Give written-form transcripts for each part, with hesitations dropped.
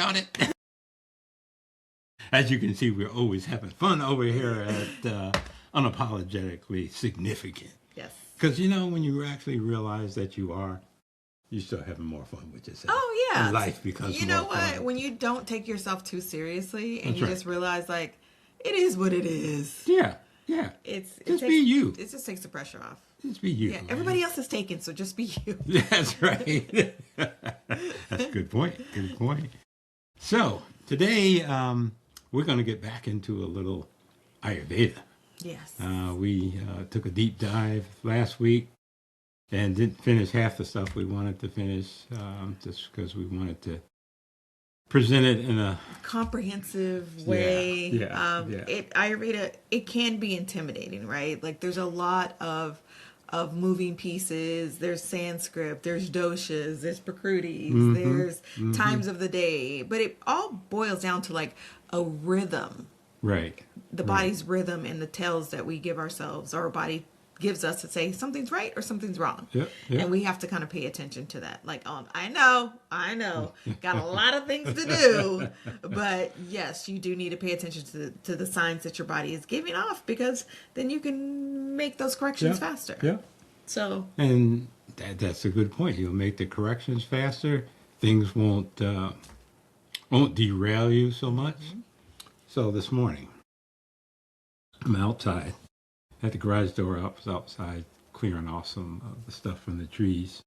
on it. As you can see, we're always having fun over here at Unapologetically Significant. Yes. Because, you know, when you actually realize that you're still having more fun with yourself. Oh, yeah. And life becomes you know more what? fun. When you don't take yourself too seriously and That's you right. just realize, like, it is what it is. Yeah. Be you. It just takes the pressure off. Just be you. Yeah, everybody else is taken, so just be you. That's right. That's a good point. Good point. So today we're going to get back into a little Ayurveda. Yes. We took a deep dive last week and didn't finish half the stuff we wanted to finish just because we wanted to present it in a comprehensive way. Ayurveda, it can be intimidating, right? Like there's a lot of moving pieces. There's Sanskrit, there's doshas, there's prakrutis, there's times of the day, but it all boils down to like a rhythm. Right. The body's rhythm and the tells that we give ourselves, or our body gives us to say something's right or something's wrong. Yep. And we have to kind of pay attention to that. Like, I know, got a lot of things to do, but yes, you do need to pay attention to the signs that your body is giving off, because then you can make those corrections faster. Yeah. So. And that's a good point. You'll make the corrections faster. Things won't derail you so much. So this morning, I'm outside. At the garage door, I was outside clearing off some of the stuff from the trees.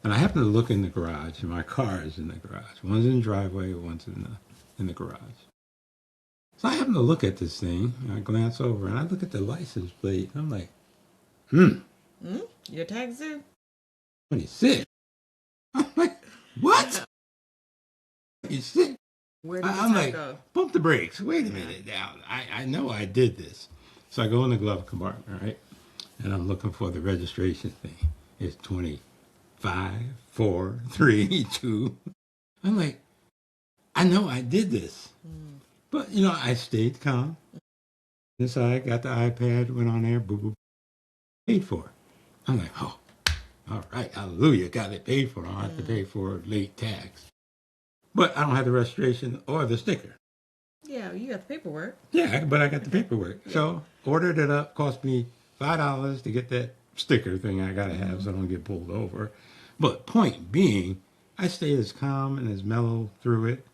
And I happened to look in the garage, and my car is in the garage. One's in the driveway, one's in the garage. So I happened to look at this thing, and I glance over, and I look at the license plate, and I'm like, Your tag's there? 26. I'm like, what? 26? Where did I'm like, go? Pump the brakes. Wait a minute now. I know I did this. So I go in the glove compartment, right? And I'm looking for the registration thing. It's 25, 4, 3, 2. I'm like, I know I did this. But, you know, I stayed calm. Inside, got the iPad, went on there, boop, boop, paid for it. I'm like, oh, all right, hallelujah, got it paid for. I don't have to pay for late tax. But I don't have the registration or the sticker. Yeah, you got the paperwork. Yeah, but I got the paperwork. So ordered it up, cost me $5 to get that sticker thing I got to have so I don't get pulled over. But point being, I stayed as calm and as mellow through it,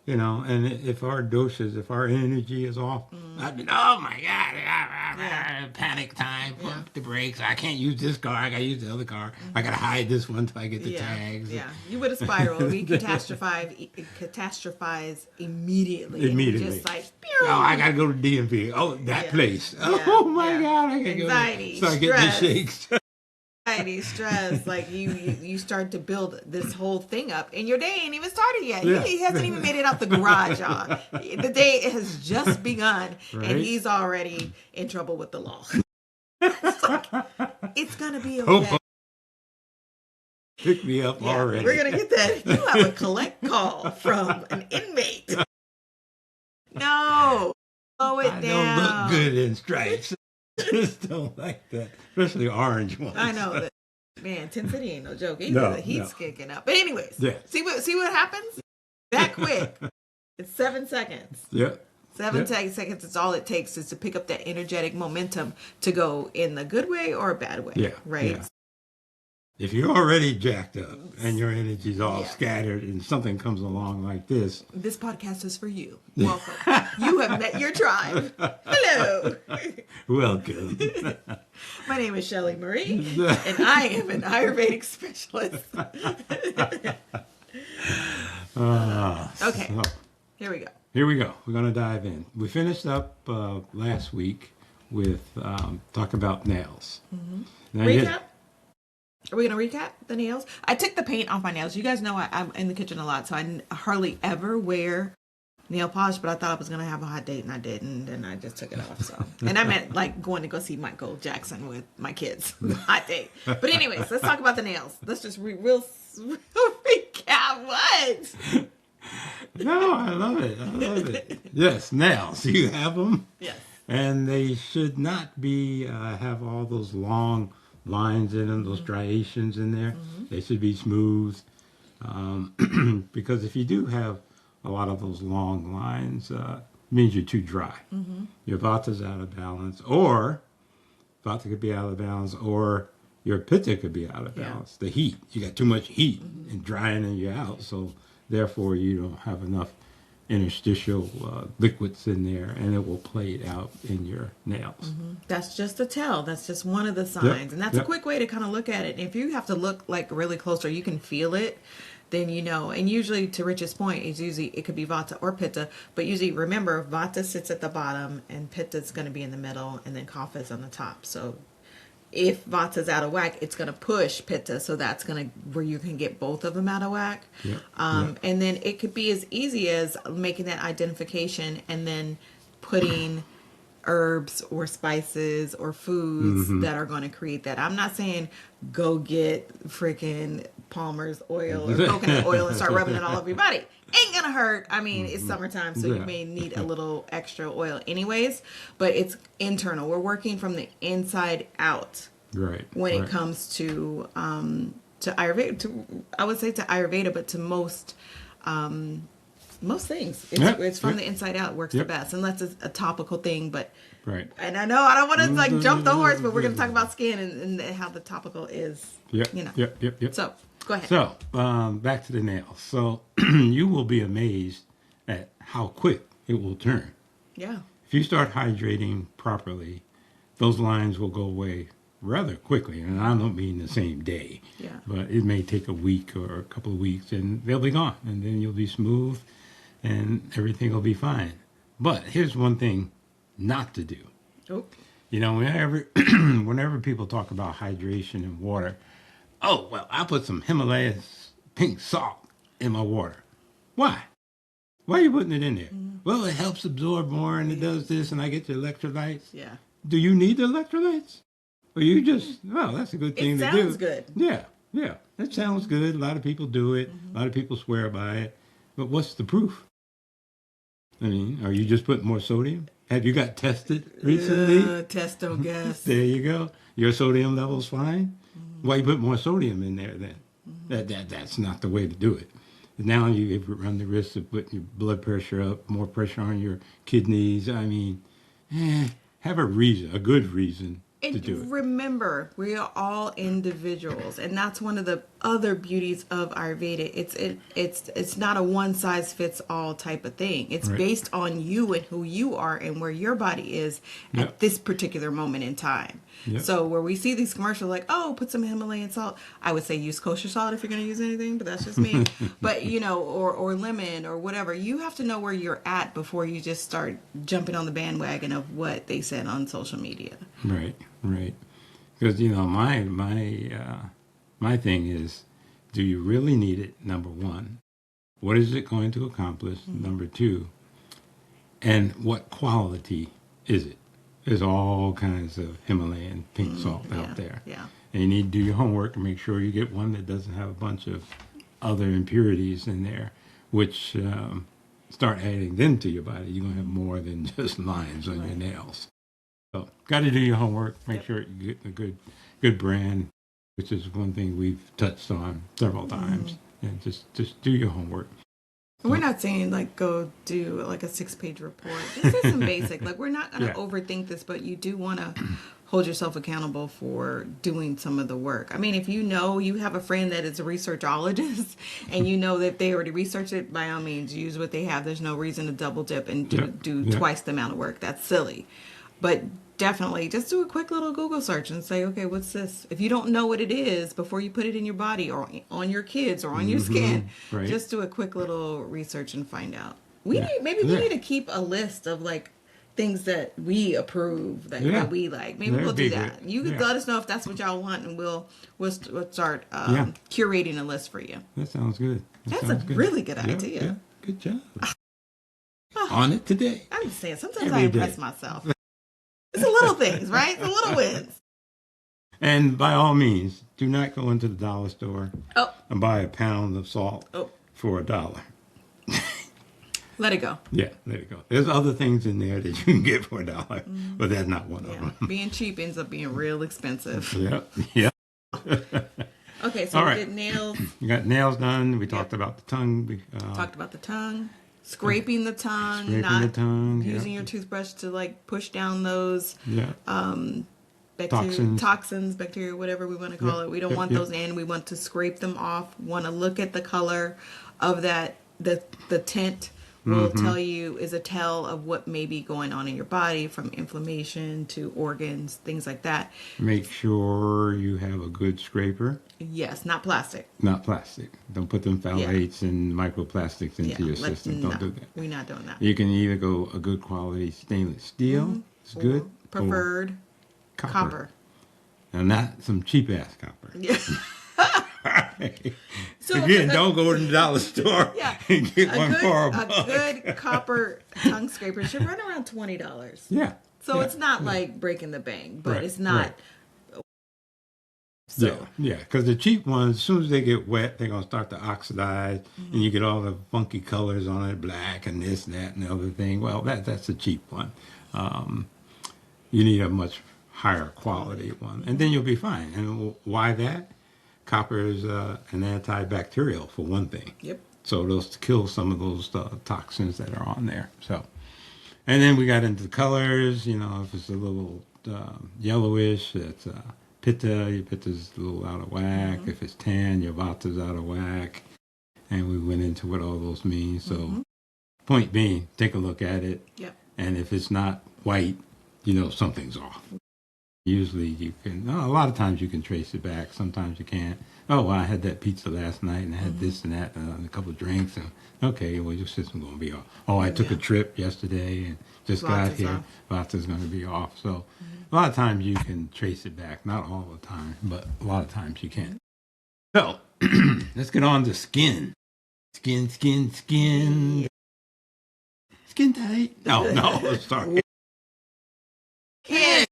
you know, and if our doshas, if our energy is off, I'd be, oh my God, panic time, pump the brakes. I can't use this car. I got to use the other car. I got to hide this one until I get the tags. Yeah, you would have spiraled. We catastrophize immediately. Just like, pew! Oh, I got to go to DMV. Oh, that place. Oh my God, I got to go anxiety, there. Start getting the shakes. Anxiety, stress, like you start to build this whole thing up, and your day ain't even started yet. Yeah. He hasn't even made it out the garage, y'all. The day has just begun, and he's already in trouble with the law. It's gonna be okay. Pick me up already. We're gonna get that. You have a collect call from an inmate. No, slow it down. I don't look good in stripes. Just don't like that, especially orange ones. I know that. Man, Tin City ain't no joke either. The heat's kicking up. But anyways, see what happens? That quick. It's 7 seconds. Yeah. 7 seconds is all it takes, is to pick up that energetic momentum to go in the good way or a bad way. Yeah. Right? Yeah. If you're already jacked up and your energy's all scattered and something comes along like this podcast is for you. Welcome. You have met your tribe. Hello. Welcome. My name is Shelly Marie, and I am an Ayurvedic specialist. Okay. So, here we go. Here we go. We're going to dive in. We finished up last week with talk about nails. Recap? Are we going to recap the nails? I took the paint off my nails. You guys know I'm in the kitchen a lot, so I hardly ever wear nail polish, but I thought I was going to have a hot date, and I didn't, and I just took it off. So, and I meant like going to go see Michael Jackson with my kids. Hot date. But anyways, let's talk about the nails. Let's just real recap. What? No, I love it. I love it. Yes, nails. You have them. Yes. And they should not be have all those long lines in them, those striations in there. They should be smooth. Because if you do have a lot of those long lines, means you're too dry. Your Vata's out of balance, or Vata could be out of balance, or your Pitta could be out of balance. The heat, you got too much heat and drying you out, so therefore you don't have enough interstitial liquids in there, and it will play it out in your nails. That's just a tell. That's just one of the signs. And that's a Yep. quick way to kind of look at it. If you have to look like really close or you can feel it, then you know. And usually, to Rich's point, is usually it could be Vata or Pitta. But usually, remember, Vata sits at the bottom and Pitta is going to be in the middle, and then Kapha is on the top. So if Vata's out of whack, it's going to push Pitta. So that's going to where you can get both of them out of whack. And then it could be as easy as making that identification and then putting herbs or spices or foods that are going to create that. I'm not saying go get freaking Palmer's oil or coconut oil and start rubbing it all over your body. Ain't gonna hurt. I mean, it's summertime, so you may need a little extra oil anyways, but it's internal. We're working from the inside out. Right. When it comes to Ayurveda, I would say to Ayurveda, but to most things, it's from the inside out. It works the best, unless it's a topical thing. But and I know I don't want to like jump the horse, but we're going to talk about skin and how the topical is. You know. Yep. So go ahead. So back to the nails. So you will be amazed at how quick it will turn. Yeah. If you start hydrating properly, those lines will go away rather quickly. And I don't mean the same day. Yeah. But it may take a week or a couple of weeks, and they'll be gone. And then you'll be smooth, and everything will be fine. But here's one thing not to do. Oh. You know, whenever people talk about hydration and water, oh, well, I put some Himalayas pink salt in my water. Why? Why are you putting it in there? Well, it helps absorb more, and it does this, and I get the electrolytes. Yeah. Do you need the electrolytes? Or you just, well, that's a good thing to do. It sounds good. Yeah. That sounds good. A lot of people do it. A lot of people swear by it. But what's the proof? I mean, are you just putting more sodium? Have you got tested recently? Testo gas. There you go. Your sodium level's fine. Why you put more sodium in there then? That's not the way to do it. Now you run the risk of putting your blood pressure up, more pressure on your kidneys. I mean, have a reason, a good reason to do it. Remember, we are all individuals, and that's one of the other beauties of Ayurveda. It's not a one size fits all type of thing. It's based on you and who you are and where your body is at this particular moment in time. So where we see these commercials like, oh, put some Himalayan salt, I would say use kosher salt if you're going to use anything, but that's just me. But you know, or lemon or whatever. You have to know where you're at before you just start jumping on the bandwagon of what they said on social media. Right. Because you know, my thing is, do you really need it? Number one, what is it going to accomplish? Number two, and what quality is it? There's all kinds of Himalayan pink salt out there. Yeah. And you need to do your homework and make sure you get one that doesn't have a bunch of other impurities in there, which start adding them to your body. You're going to have more than just lines on your nails. So, got to do your homework. Make sure you get a good brand, which is one thing we've touched on several times. And just do your homework. We're not saying like go do like a 6-page report. This is some basic. Like we're not going to overthink this, but you do want to hold yourself accountable for doing some of the work. I mean, if you know you have a friend that is a researchologist and you know that they already researched it, by all means use what they have. There's no reason to double dip and do twice the amount of work. That's silly. But definitely just do a quick little Google search and say, okay, what's this? If you don't know what it is before you put it in your body or on your kids or on your skin, just do a quick little research and find out. We need to keep a list of like things that we approve that we like. Maybe we'll do that. You can let us know if that's what y'all want, and we'll start curating a list for you. That sounds good. That's a really good idea. Yeah. Good job. On it today. I'm just saying, sometimes I impress myself. It's the little things, right? The little wins. And by all means, do not go into the dollar store and buy a pound of salt for $1. Let it go. Yeah, let it go. There's other things in there that you can get for $1, but that's not one of them. Being cheap ends up being real expensive. Yeah. Okay, so we did nails. You got nails done. We talked about the tongue. Talked about the tongue. scraping the tongue, Scraping not the tongue, using yeah. your toothbrush to like push down those Yeah. toxins, bacteria, whatever we want to call Yep, it. We don't yep, want yep. those in. We want to scrape them off. Want to look at the color of that. The tint will tell you, is a tell of what may be going on in your body, from inflammation to organs, things like that. Make sure you have a good scraper, Yes, not plastic. not plastic. Don't put them phthalates and microplastics into your system. Don't do that. We're not doing that. You can either go a good quality stainless steel, it's good, Or preferred or copper. Now, not some cheap ass copper. Yeah. So Again, don't go to the dollar store Yeah, and get one for a a buck. good copper tongue scraper should run around $20. Yeah. So yeah, it's not like breaking the bank, but Right, it's not. right. So Yeah, because the cheap ones, as soon as they get wet, they're gonna start to oxidize, and you get all the funky colors on it, black and this, that, and the other thing. Well, that's a cheap one. You need a much higher quality one, and then you'll be fine. And why that? Copper is an antibacterial for one thing. Yep. So it'll kill some of those toxins that are on there. So, and then we got into the colors. You know, if it's a little yellowish, it's Pitta. Your Pitta's a little out of whack. If it's tan, your Vata's out of whack. And we went into what all those mean. So, point being, take a look at it. Yep. And if it's not white, you know something's off. Usually you can, a lot of times you can trace it back. Sometimes you can't. Oh, well, I had that pizza last night and I had this and that and a couple of drinks. And okay, well, your system's going to be off. Oh, I took a trip yesterday and just got Vata's here. off. Vata's going to be off. So a lot of times you can trace it back. Not all the time, but a lot of times you can. So let's get on to skin. Skin. Skin tight. No, sorry. Yeah,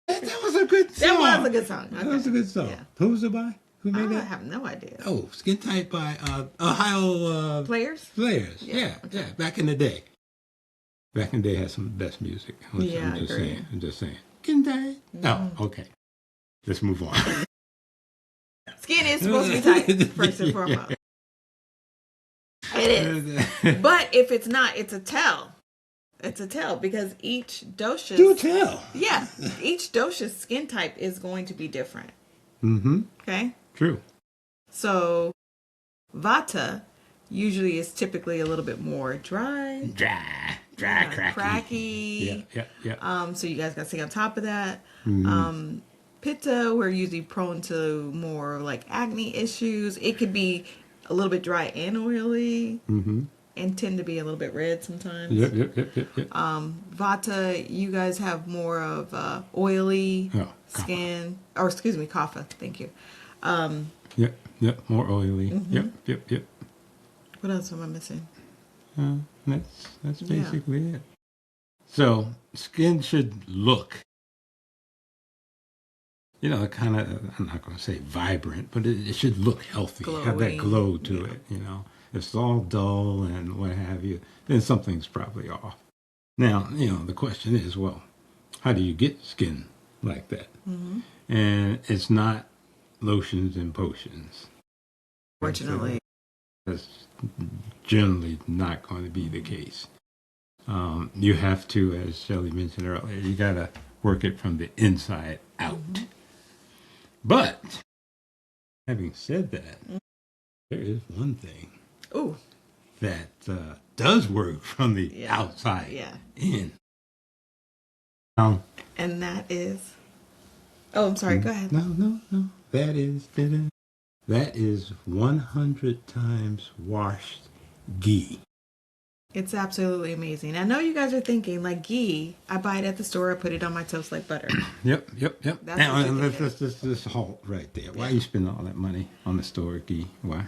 That was a good song. that was a good song. That was a good song. Yeah. Who was it by? Who made I that? have no idea. Oh, Skin Tight by Ohio Players? Players. Yeah, Yeah, back in the day. Back in the day had some of the best music. Yeah, I'm just I agree. saying. I'm just saying. Skin Tight. Oh, okay. Let's move on. Skin is supposed to be tight, first and foremost. It is. But if it's not, it's a tell. It's a tell because each dosha. Do tell. Yeah, each dosha's skin type is going to be different. Mm-hmm. Okay? True. So, Vata usually is typically a little bit more dry. Dry, cracky. Yeah. So you guys got to stay on top of that. Mm-hmm. Pitta, we're usually prone to more like acne issues. It could be a little bit dry and oily. Mm-hmm. And tend to be a little bit red sometimes. Yep. Vata, you guys have more of oily skin. Or excuse me, Kapha. Thank you. Yep. More oily. Yep. What else am I missing? That's basically it. So skin should look, kind of, I'm not going to say vibrant, but it should look healthy. Glowing. Have that glow to it, If it's all dull and what have you, then something's probably off. Now, the question is, well, how do you get skin like that? Mm-hmm. And it's not lotions and potions. Fortunately. That's generally not going to be the case. You have to, as Shelley mentioned earlier, you got to work it from the inside out. Mm-hmm. But, having said that, there is one thing that does work from the outside in. And that is... Oh, I'm sorry. Go ahead. No. That is 100 times washed ghee. It's absolutely amazing. I know you guys are thinking, like, ghee, I buy it at the store, I put it on my toast like butter. Yep. That's Now, what you're let's halt right there. Why you spend all that money on the store ghee? Why?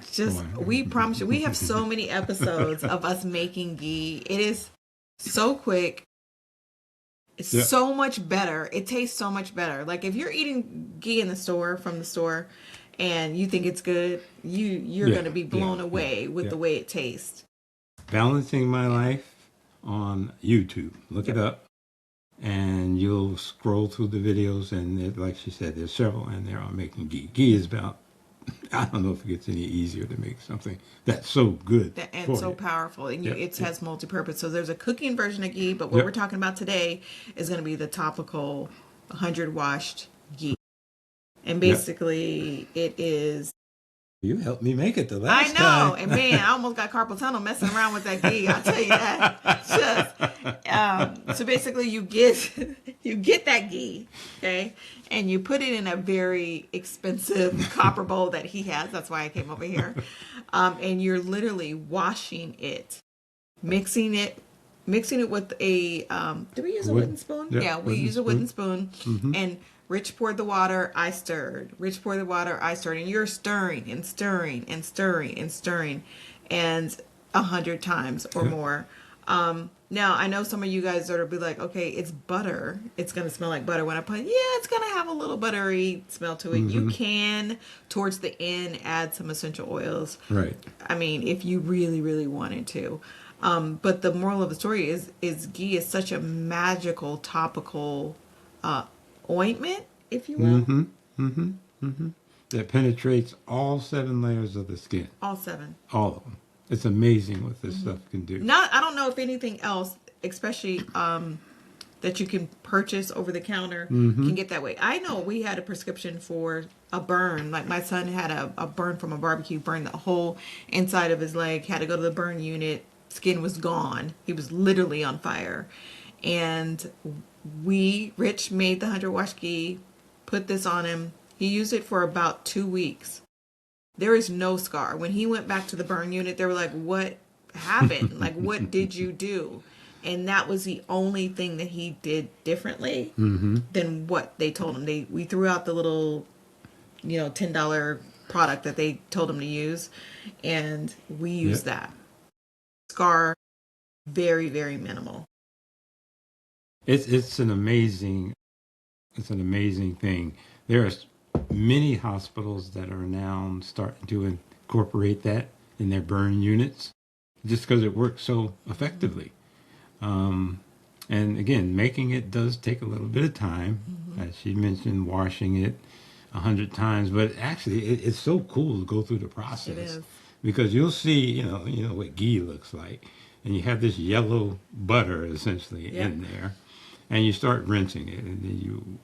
We promise you, we have so many episodes of us making ghee. It is so quick. It's so much better. It tastes so much better. Like, if you're eating ghee in the store, from the store, and you think it's good, you're going to be blown away with the way it tastes. Balancing My Life on YouTube. Look it up, and you'll scroll through the videos, and like she said, there's several in there on making ghee. Ghee is about I don't know if it gets any easier to make something that's so good and so you. powerful, and Yep, it yep. has multi-purpose. So there's a cooking version of ghee, but what Yep. we're talking about today is going to be the topical 100 washed ghee. And Yep. basically it is, You helped me make it the I last know, time. and man, I almost got carpal tunnel messing around with that ghee. I'll tell you that. So basically, you get that ghee, okay, and you put it in a very expensive copper bowl that he has. That's why I came over here, and you're literally washing it, mixing it. Mixing it with a, do we use a wooden spoon? Yeah, we use a wooden spoon. And Rich poured the water, I stirred. Rich poured the water, I stirred. And you're stirring and stirring and stirring and stirring, and 100 times or more. Now, I know some of you guys are be like, okay, it's butter. It's going to smell like butter when I put it. Yeah, it's going to have a little buttery smell to it. You can, towards the end, add some essential oils. Right. I mean, if you really, really wanted to. But the moral of the story is ghee is such a magical topical ointment, if you will. That penetrates all 7 layers of the skin. All 7. All of them. It's amazing what this stuff can do. I don't know if anything else, especially that you can purchase over the counter, can get that way. I know we had a prescription for a burn. Like my son had a burn from a barbecue, burned the whole inside of his leg, had to go to the burn unit. Skin was gone. He was literally on fire. And Rich made the 100 wash ghee, put this on him. He used it for about 2 weeks. There is no scar. When he went back to the burn unit, they were like, what happened? Like, what did you do? And that was the only thing that he did differently than what they told him. We threw out the little, $10 product that they told him to use, and we used that. Scar, very, very minimal. It's an amazing thing. There are many hospitals that are now starting to incorporate that in their burn units, just because it works so effectively. And again, making it does take a little bit of time, as she mentioned, washing it 100 times. But actually, it's so cool to go through the process. It is. Because you'll see, you know what ghee looks like, and you have this yellow butter essentially in there, and you start rinsing it, and then you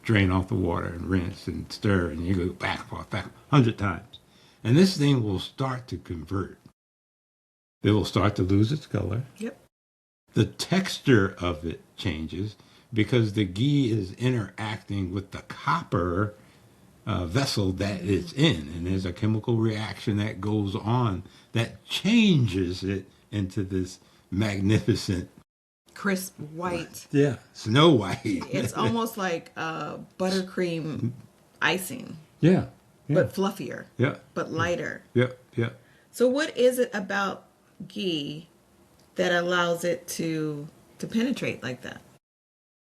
drain off the water and rinse and stir, and you go back 100 times, and this thing will start to convert. It will start to lose its color. Yep. The texture of it changes because the ghee is interacting with the copper vessel that it's in, and there's a chemical reaction that goes on that changes it into this magnificent Crisp white. Yeah, Snow White. It's almost like buttercream icing, yeah, but fluffier, yeah, but lighter. yeah, yeah. So what is it about ghee that allows it to penetrate like that?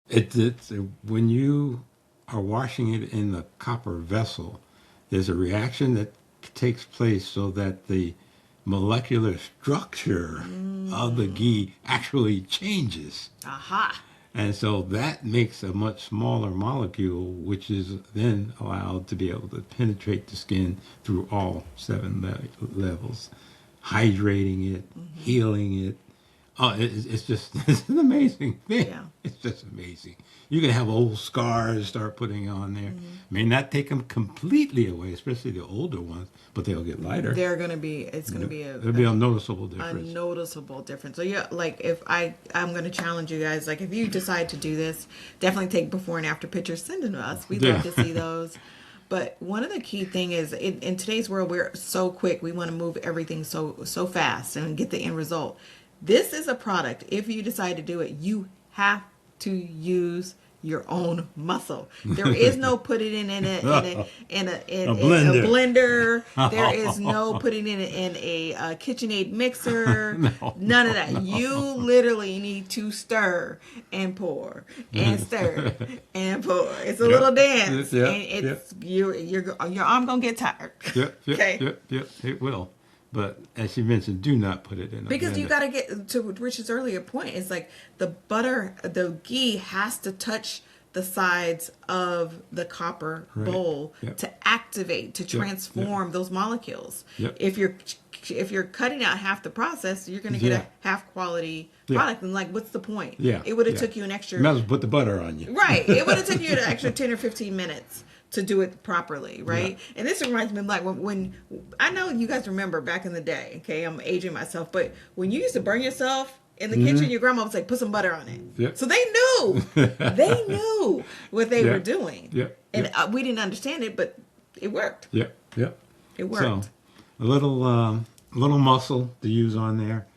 It's when you are washing it in the copper vessel, there's a reaction that takes place so that the molecular structure of the ghee actually changes. Aha. And so that makes a much smaller molecule, which is then allowed to be able to penetrate the skin through all 7 levels, hydrating it, healing it. Oh, it's just it's an amazing thing. Yeah. It's just amazing. You can have old scars start putting on there. May not take them completely away, especially the older ones, but they'll get lighter. It's gonna be There'll be a noticeable difference. a noticeable difference. So yeah, like if I'm going to challenge you guys, like if you decide to do this, definitely take before and after pictures, send them to us. We'd love to see those. But one of the key thing is in today's world, we're so quick. We want to move everything so fast and get the end result. This is a product. If you decide to do it, you have to use your own muscle. There is no put it in a blender. There is no putting it in a KitchenAid mixer. No. None of that. You literally need to stir and pour and stir and pour. It's a little dance, Yeah. and it's your arm gonna get tired. Yep. Okay. Yep. It will. But as you mentioned, do not put it in a Because you blender. got to get to Rich's earlier point. It's like the ghee has to touch the sides of the copper bowl to activate, to transform those molecules. If you're cutting out half the process, you're going to get a half quality product. And like, what's the point? It would have took you an extra. You might as well put the butter on you. Right. It would have took you an extra 10 or 15 minutes to do it properly, right? And this reminds me of like when I know you guys remember back in the day, okay, I'm aging myself, but when you used to burn yourself in the kitchen, your grandma would say, put some butter on it. So they knew what they were doing. And we didn't understand it, but it worked. It worked. So a little muscle to use on there.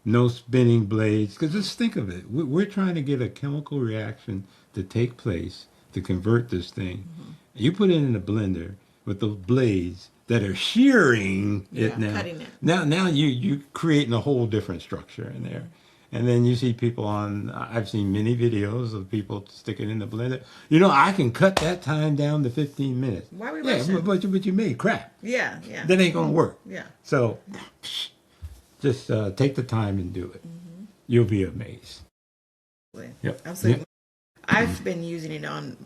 No spinning blades. Because just think of it. We're trying to get a chemical reaction to take place to convert this thing. You put it in a blender with those blades that are shearing it now. Cutting it. Now you creating a whole different structure in there. And then you see people I've seen many videos of people sticking in the blender. I can cut that time down to 15 minutes. Why are we rushing? But you made crap. Yeah. That ain't going to work. So just take the time and do it. You'll be amazed. Absolutely. I've been using it on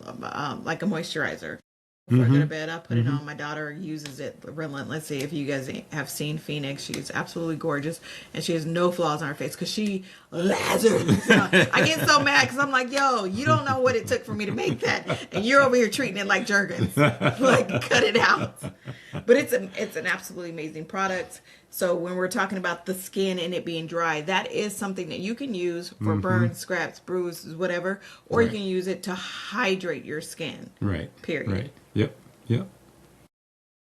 like a moisturizer. Before I go to bed, I put it on. My daughter uses it relentlessly. If you guys have seen Phoenix, she's absolutely gorgeous, and she has no flaws on her face because she lathers. I get so mad because I'm like, yo, you don't know what it took for me to make that, and you're over here treating it like Jergens. Like, cut it out. But it's an absolutely amazing product. So when we're talking about the skin and it being dry, that is something that you can use for burns, scraps, bruises, whatever, or you can use it to hydrate your skin. Right. Period. Right. Yep.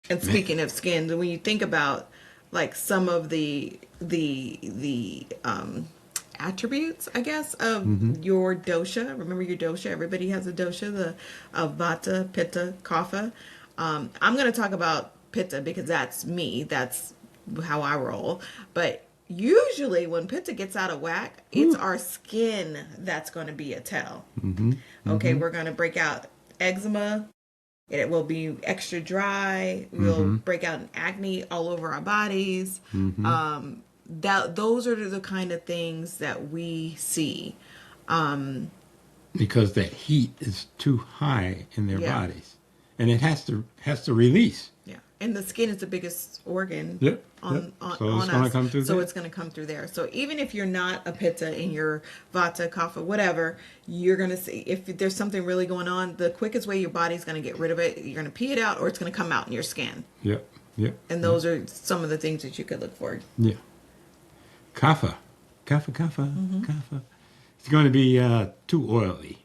And speaking of skin, when you think about like some of the attributes, I guess, of your dosha. Remember your dosha. Everybody has a dosha. The Vata, Pitta, Kapha. I'm going to talk about Pitta because that's me. That's how I roll. But usually when Pitta gets out of whack, it's our skin that's going to be a tell. Okay, we're going to break out eczema. It will be extra dry. We'll break out acne all over our bodies. Those are the kind of things that we see. Because that heat is too high in their bodies, and it has to release. And the skin is the biggest organ on So it's us. going to come through there. So it's going to come through there. So even if you're not a Pitta in your Vata, Kapha, whatever, you're going to see if there's something really going on, the quickest way your body's going to get rid of it, you're going to pee it out or it's going to come out in your skin. And those are some of the things that you could look for. Kapha. Kapha. It's going to be too oily.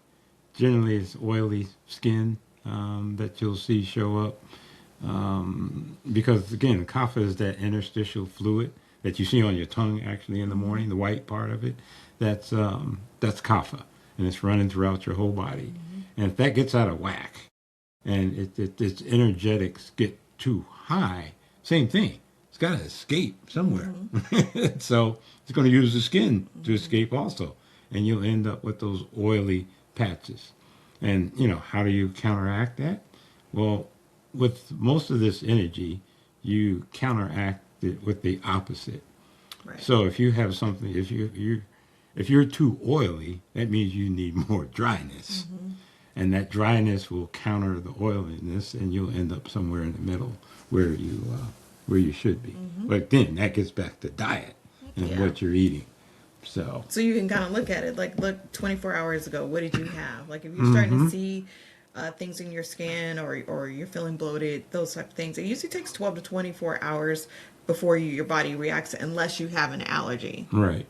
Generally, it's oily skin that you'll see show up. Because again, kapha is that interstitial fluid that you see on your tongue actually in the morning, the white part of it. That's kapha, and it's running throughout your whole body. And if that gets out of whack, and its energetics get too high, same thing. It's got to escape somewhere. So it's going to use the skin to escape also, and you'll end up with those oily patches. And how do you counteract that? Well, with most of this energy, you counteract it with the opposite. So if you have something, if you're too oily, that means you need more dryness, and that dryness will counter the oiliness, and you'll end up somewhere in the middle where you should be. But then that gets back to diet and what you're eating. So you can kind of look at it like, look, 24 hours ago, what did you have? Like if you're starting to see things in your skin or you're feeling bloated, those type of things. It usually takes 12 to 24 hours before your body reacts unless you have an allergy. Right.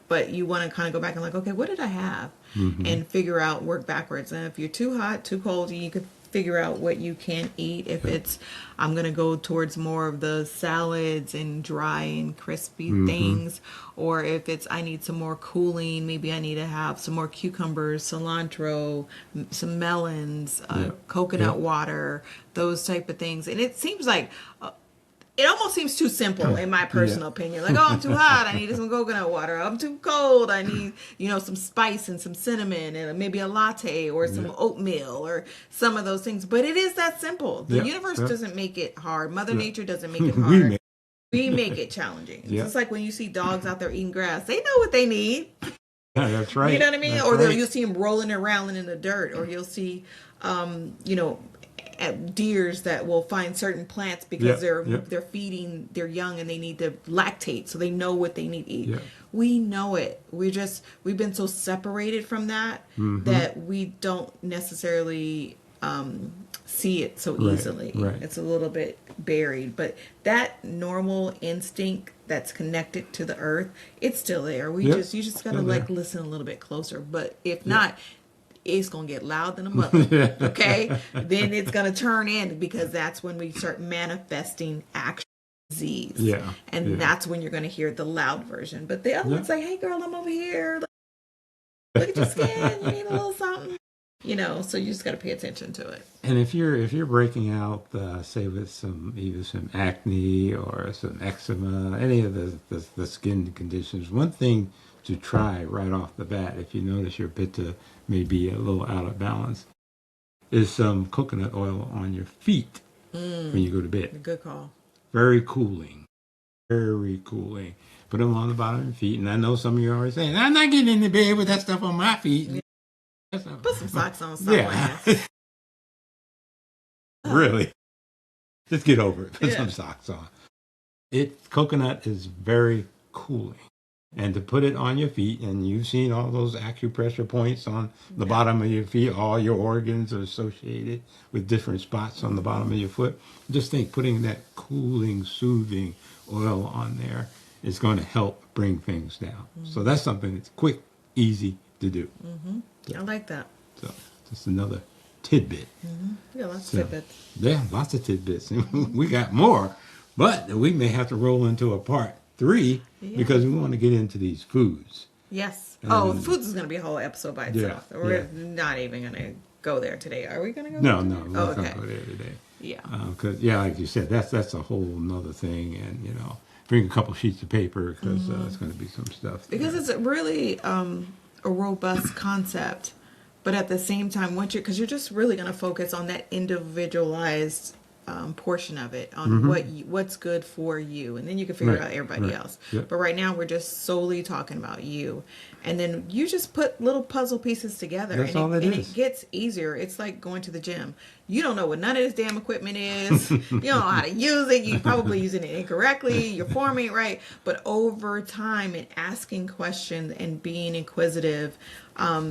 But you want to kind of go back and like, okay, what did I have? And figure out, work backwards. And if you're too hot, too cold, you could figure out what you can eat. If it's, I'm going to go towards more of the salads and dry and crispy things. Or if it's, I need some more cooling, maybe I need to have some more cucumbers, cilantro, some melons, coconut water, those type of things. And it seems like, it almost seems too simple in my personal opinion. Like, oh, I'm too hot, I need some coconut water. I'm too cold, I need, some spice and some cinnamon and maybe a latte or some oatmeal or some of those things. But it is that simple. The universe doesn't make it hard. Mother Nature doesn't make it hard. We make it challenging. It's just like when you see dogs out there eating grass. They know what they need. Yeah, that's right. You know what I mean? That's Or right. you'll see them rolling around in the dirt, or you'll see, you know, deers that will find certain plants because Yeah, yeah, they're feeding their young and they need to lactate, so they know what they need to eat. yeah. We know it. We've been so separated from that that we don't necessarily see it so Right, easily. right. It's a little bit buried, but that normal instinct that's connected to the earth, it's still there. Yep, You just gotta still like there. listen a little bit closer. But if not, it's gonna get loud than a mother. Yeah. Okay, then it's gonna turn in, because that's when we start manifesting actual disease. Yeah, And yeah. that's when you're gonna hear the loud version. But the other Yeah. one's like, "Hey, girl, I'm over here. Look at your skin. You need a little something." You know, so you just got to pay attention to it. And if you're breaking out, say with either some acne or some eczema, any of the skin conditions, one thing to try right off the bat, if you notice your pitta may be a little out of balance, is some coconut oil on your feet when you go to bed. Good call. Very cooling. Very cooling. Put them on the bottom of your feet. And I know some of you are already saying, I'm not getting into bed with that stuff on my feet. Put some socks on somewhere. Yeah. Really. Just get over it. Put Yeah. some socks on. Coconut is very cooling. And to put it on your feet, and you've seen all those acupressure points on the bottom of your feet, all your organs are associated with different spots on the bottom of your foot. Just think putting that cooling, soothing oil on there is going to help bring things down. So that's something that's quick, easy to do. I like that. So just another tidbit. Yeah, lots So, of tidbits. Yeah, lots of tidbits. We got more, but we may have to roll into a part 3 because we want to get into these foods. Yes. And- Foods is going to be a whole episode by itself. We're not even going to go there today. Are we going to go No, there no, today? we're Oh, not going okay. to go there today. Yeah. Because, like you said, that's a whole nother thing. And, bring a couple sheets of paper because it's going to be some stuff there. Because it's really a robust concept. But at the same time, because you're just really going to focus on that individualized portion of it, on what's good for you, and then you can figure Right, out everybody right. else. Yep. But right now, we're just solely talking about you, and then you just put little puzzle pieces together, That's and all it is. it gets easier. It's like going to the gym. You don't know what none of this damn equipment is. You don't know how to use it. You probably using it incorrectly. You're forming it right, but over time and asking questions and being inquisitive,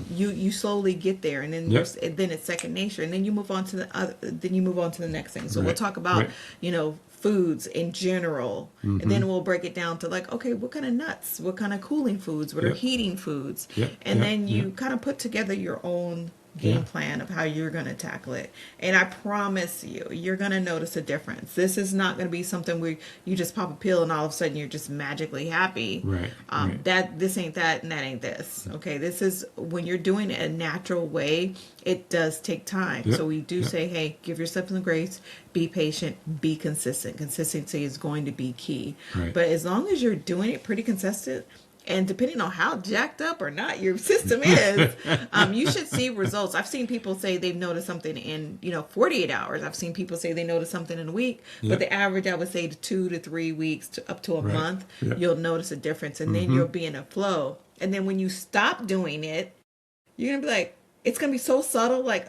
you slowly get there, and then Yep. then it's second nature, and then you move on to the next thing. So we'll Right, talk about right. foods in general, and then we'll break it down to like, okay, what kind of nuts, what kind of cooling foods, what are Yep. heating foods, Yep, and yep, then you yep. kind of put together your own game Yeah. plan of how you're going to tackle it. And I promise you're going to notice a difference. This is not going to be something where you just pop a pill and all of a sudden you're just magically happy. Right, right. This ain't that and that ain't this. Okay, this is when you're doing it a natural way, it does take time. Yep, So we do yep. say, hey, give yourself some grace, be patient, be consistent. Consistency is going to be key. Right. But as long as you're doing it pretty consistent, and depending on how jacked up or not your system is, you should see results. I've seen people say they've noticed something in 48 hours. I've seen people say they noticed something in a week. Yep. But the average, I would say, 2 to 3 weeks to up to a Right. month, Yep. you'll notice a difference, and then you'll be in a flow. And then when you stop doing it, you're gonna be like, it's gonna be so subtle, like,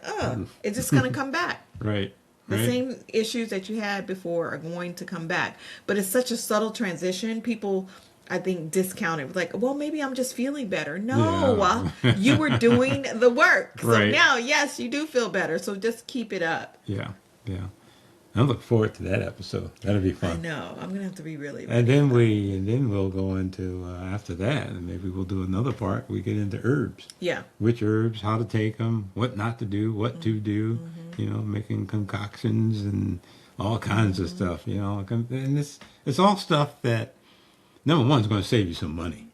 it's just gonna come back. Right. The right. same issues that you had before are going to come back. But it's such a subtle transition. People, I think, discount it. Like, well, maybe I'm just feeling better. No, Yeah. you were doing the work. So Right. now, yes, you do feel better. So just keep it up. Yeah, yeah. I look forward to that episode. That'll be I fun. know. I'm going to have to be really And ready. then we'll go into after that, and maybe we'll do another part. We get into herbs. Yeah. Which herbs, how to take them, what not to do, what to do. Making concoctions and all kinds of stuff. And it's all stuff that number one is going to save you some money.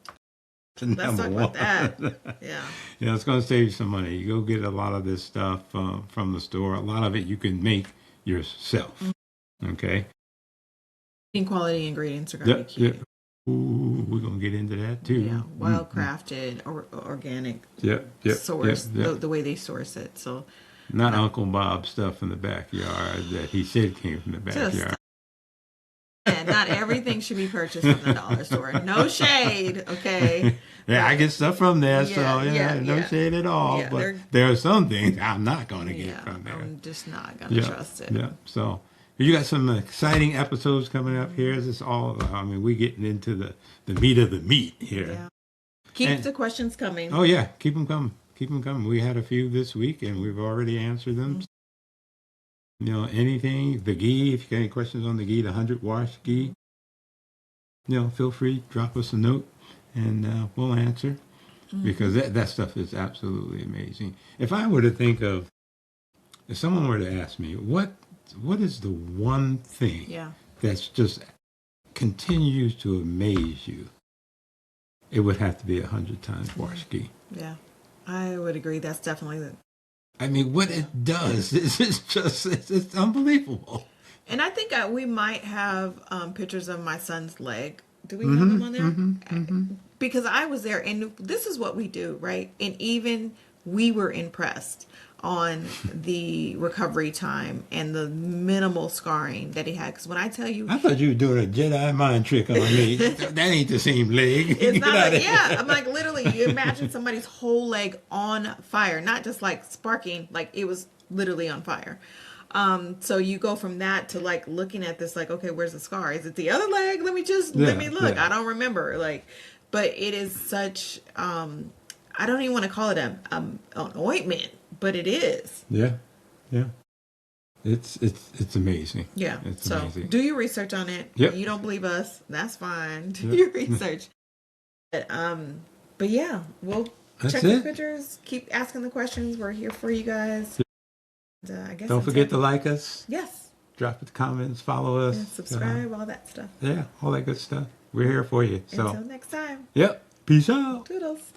Let's talk about that. Yeah. It's going to save you some money. You go get a lot of this stuff from the store. A lot of it you can make yourself. Okay. And quality ingredients are going to Yep, be key. yep. Ooh, we're going to get into that too. Yeah. Wild crafted or organic Yep, yep. source, yep, yep. The way they source it. So Not Uncle Bob's stuff in the backyard that he said came from the backyard. not everything should be purchased from the dollar store. No shade, okay? Yeah, I get stuff from there, so no yeah. shade at all. Yeah, but there are some things I'm not going to get from there. I'm just not going to trust it. Yeah. So you got some exciting episodes coming up here. This is all. I mean, we're getting into the meat of the meat here. Yeah. Keep the questions coming. Oh yeah, keep them coming. Keep them coming. We had a few this week, and we've already answered them. You know, anything, the ghee, if you got any questions on the ghee, the 100 wash ghee, you know, feel free, drop us a note, and we'll answer, because that stuff is absolutely amazing. If I were to think of, if someone were to ask me, what is the one thing that's just continues to amaze you, it would have to be 100 times wash ghee. Yeah, I would agree. That's definitely I mean, what it does is just, it's unbelievable. And I think we might have pictures of my son's leg. Do we have them on there? Because I was there, and this is what we do, right? And even we were impressed on the recovery time and the minimal scarring that he had. Because when I tell you... I thought you were doing a Jedi mind trick on me. That ain't the same leg. It's not like, I'm like, literally, you imagine somebody's whole leg on fire. Not just like sparking, like it was literally on fire. So you go from that to like looking at this like, okay, where's the scar? Is it the other leg? Let me look. I don't remember. Like, but it is such, I don't even want to call it an ointment, but it is. Yeah. It's amazing. Yeah. It's so amazing. Do your research on it. Yep. You don't believe us, that's fine. Do your research. But yeah, we'll check the pictures. Keep asking the questions. We're here for you guys. I guess don't forget to like us. Yes. Drop the comments. Follow us. And subscribe. All that stuff. Yeah, all that good stuff. We're here for you. So until next time. Yep. Peace out. Toodles.